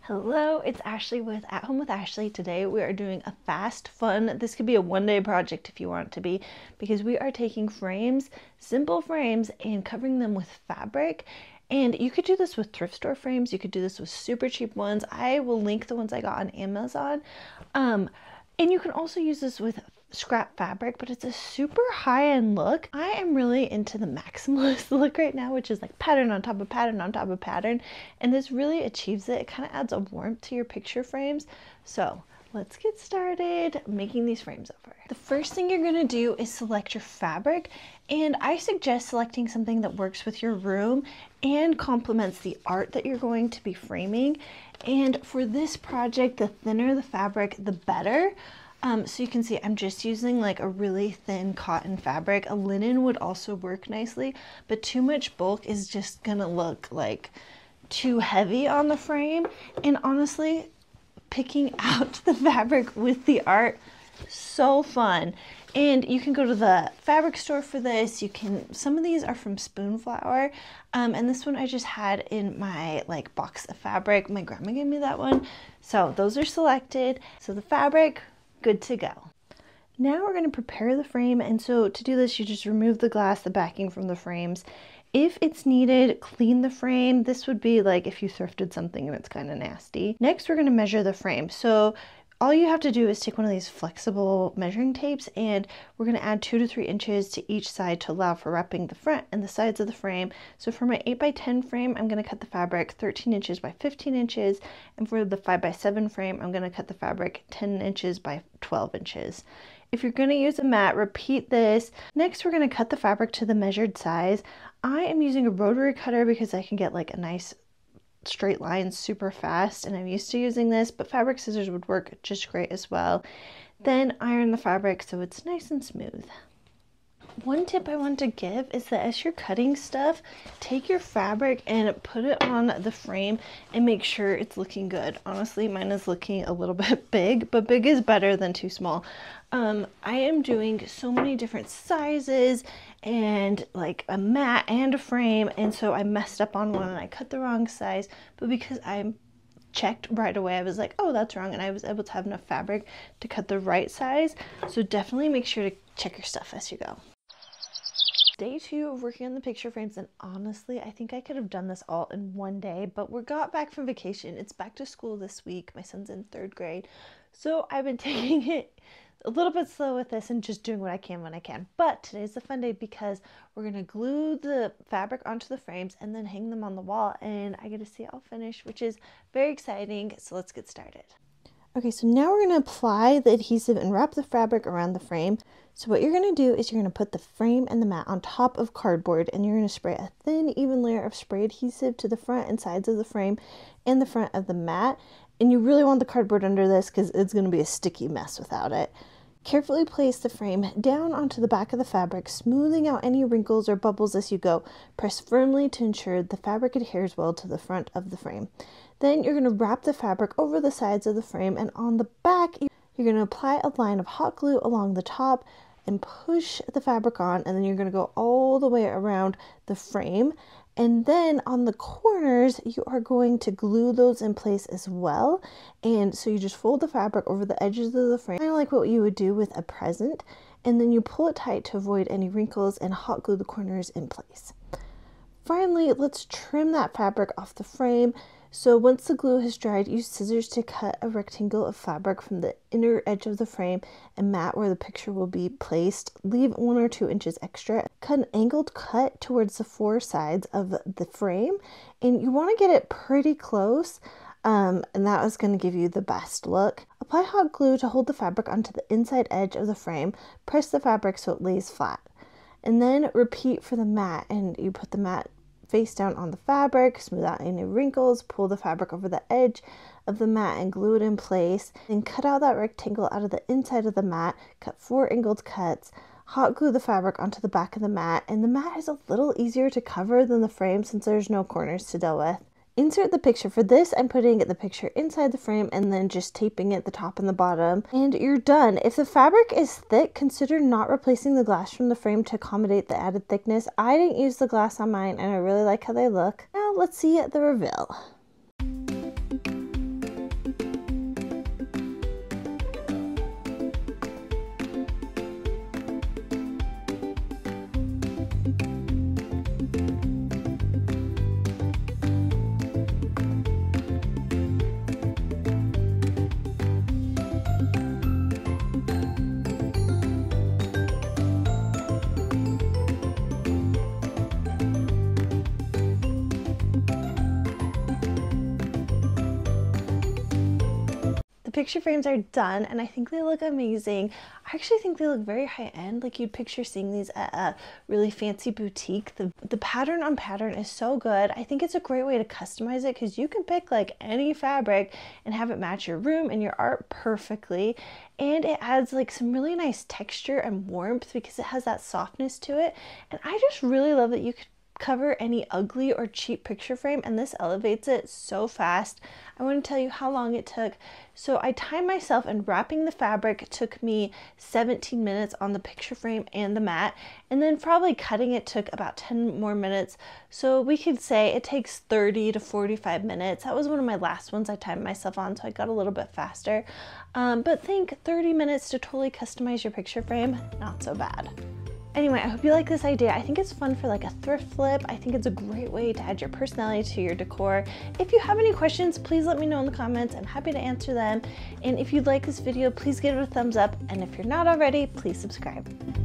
Hello, it's Ashley with At Home with Ashley. Today we are doing a fast, fun, this could be a one-day project if you want it to be, because we are taking frames, simple frames, and covering them with fabric. And you could do this with thrift store frames, you could do this with super cheap ones. I will link the ones I got on Amazon. And you can also use this with scrap fabric, but it's a super high-end look. I am really into the maximalist look right now, which is like pattern on top of pattern on top of pattern, and this really achieves it. It kind of adds a warmth to your picture frames. So let's get started making these frames over. The first thing you're going to do is select your fabric, and I suggest selecting something that works with your room and complements the art that you're going to be framing. And for this project, the thinner the fabric, the better. So you can see I'm just using like a really thin cotton fabric. A linen would also work nicely, but too much bulk is just gonna look like too heavy on the frame. And honestly, picking out the fabric with the art, so fun. And you can go to the fabric store for this. You can, some of these are from Spoonflower, and this one I just had in my like box of fabric. My grandma gave me that one, so those are selected. So the fabric, good to go. Now we're going to prepare the frame, and so to do this you just remove the glass, the backing from the frames. If it's needed, clean the frame. This would be like if you thrifted something and it's kind of nasty. Next we're going to measure the frame. So all you have to do is take one of these flexible measuring tapes, and we're going to add 2 to 3 inches to each side to allow for wrapping the front and the sides of the frame. So for my 8x10 frame, I'm going to cut the fabric 13 inches by 15 inches. And for the 5x7 frame, I'm going to cut the fabric 10 inches by 12 inches. If you're going to use a mat, repeat this. Next, we're going to cut the fabric to the measured size. I am using a rotary cutter because I can get like a nice straight lines super fast, and I'm used to using this, but fabric scissors would work just great as well. Then iron the fabric so it's nice and smooth. One tip I want to give is that as you're cutting stuff, take your fabric and put it on the frame and make sure it's looking good. Honestly, mine is looking a little bit big, but big is better than too small. I am doing so many different sizes and like a mat and a frame, and so I messed up on one and I cut the wrong size, but because I'm checked right away, I was like, oh, that's wrong, and I was able to have enough fabric to cut the right size. So definitely make sure to check your stuff as you go. Day 2 of working on the picture frames, and honestly, I think I could have done this all in one day, but we got back from vacation. It's back to school this week. My son's in 3rd grade, so I've been taking it a little bit slow with this and just doing what I can when I can. But today's a fun day because we're going to glue the fabric onto the frames and then hang them on the wall, and I get to see it all finished, which is very exciting. So let's get started. Okay, so now we're going to apply the adhesive and wrap the fabric around the frame. So what you're going to do is you're going to put the frame and the mat on top of cardboard, and you're going to spray a thin, even layer of spray adhesive to the front and sides of the frame and the front of the mat. And you really want the cardboard under this because it's going to be a sticky mess without it. Carefully place the frame down onto the back of the fabric, smoothing out any wrinkles or bubbles as you go. Press firmly to ensure the fabric adheres well to the front of the frame. Then you're going to wrap the fabric over the sides of the frame, and on the back you're going to apply a line of hot glue along the top and push the fabric on, and then you're going to go all the way around the frame. And then on the corners, you are going to glue those in place as well. And so you just fold the fabric over the edges of the frame, kind of like what you would do with a present. And then you pull it tight to avoid any wrinkles and hot glue the corners in place. Finally, let's trim that fabric off the frame. So once the glue has dried, use scissors to cut a rectangle of fabric from the inner edge of the frame and mat where the picture will be placed. Leave 1 or 2 inches extra. Cut an angled cut towards the 4 sides of the frame, and you want to get it pretty close, and that is going to give you the best look. Apply hot glue to hold the fabric onto the inside edge of the frame. Press the fabric so it lays flat. And then repeat for the mat, and you put the mat face down on the fabric, smooth out any wrinkles, pull the fabric over the edge of the mat and glue it in place. Then cut out that rectangle out of the inside of the mat, cut 4 angled cuts, hot glue the fabric onto the back of the mat, and the mat is a little easier to cover than the frame since there's no corners to deal with. Insert the picture. For this, I'm putting the picture inside the frame and then just taping it the top and the bottom, and you're done. If the fabric is thick, consider not replacing the glass from the frame to accommodate the added thickness. I didn't use the glass on mine, and I really like how they look. Now let's see the reveal. picture frames are done and I think they look amazing. I actually think they look very high end, like you'd picture seeing these at a really fancy boutique. The pattern on pattern is so good. I think it's a great way to customize it because you can pick like any fabric and have it match your room and your art perfectly. And it adds like some really nice texture and warmth because it has that softness to it. And I just really love that you could cover any ugly or cheap picture frame, and this elevates it so fast. I want to tell you how long it took. So I timed myself, and wrapping the fabric took me 17 minutes on the picture frame and the mat, and then probably cutting it took about 10 more minutes. So we could say it takes 30 to 45 minutes. That was one of my last ones I timed myself on, so I got a little bit faster. But think 30 minutes to totally customize your picture frame, not so bad. Anyway, I hope you like this idea. I think it's fun for like a thrift flip. I think it's a great way to add your personality to your decor. If you have any questions, please let me know in the comments. I'm happy to answer them. And if you'd like this video, please give it a thumbs up. And if you're not already, please subscribe.